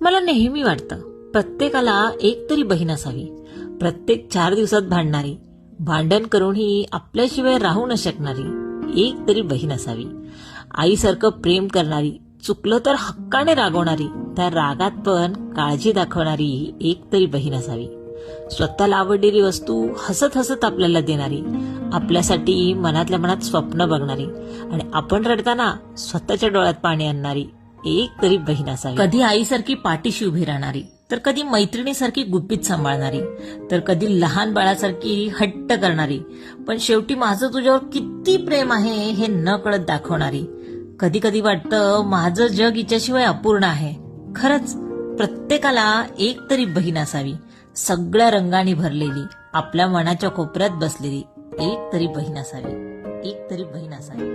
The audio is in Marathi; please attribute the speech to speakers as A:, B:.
A: मला नेहमी वाटतं प्रत्येकाला एक तरी बहीण असावी. प्रत्येक 4 दिवसात भांडणारी, भांडण करूनही आपल्याशिवाय राहू न शकणारी एक तरी बहीण असावी. आईसारखं प्रेम करणारी, चुकलं तर हक्काने रागवणारी, त्या रागात पण काळजी दाखवणारी एक तरी बहीण असावी. स्वतःला आवडलेली वस्तू हसत हसत आपल्याला देणारी, आपल्यासाठी मनातल्या मनात स्वप्न बघणारी आणि आपण रडताना स्वतःच्या डोळ्यात पाणी आणणारी एक तरी बहीण असावी. कधी आईसारखी पाठीशी उभी राहणारी, तर कधी मैत्रिणीसारखी गुपित सांभाळणारी, तर कधी लहान बाळासारखी हट्ट करणारी, पण शेवटी माझं तुझ्यावर किती प्रेम आहे हे न कळत दाखवणारी. कधी कधी वाटतं माझं जग हिच्याशिवाय अपूर्ण आहे. खरंच प्रत्येकाला एक तरी बहीण असावी. सगळ्या रंगाने भरलेली, आपल्या मनाच्या कोपऱ्यात बसलेली एक तरी बहीण असावी. एक तरी बहीण असावी.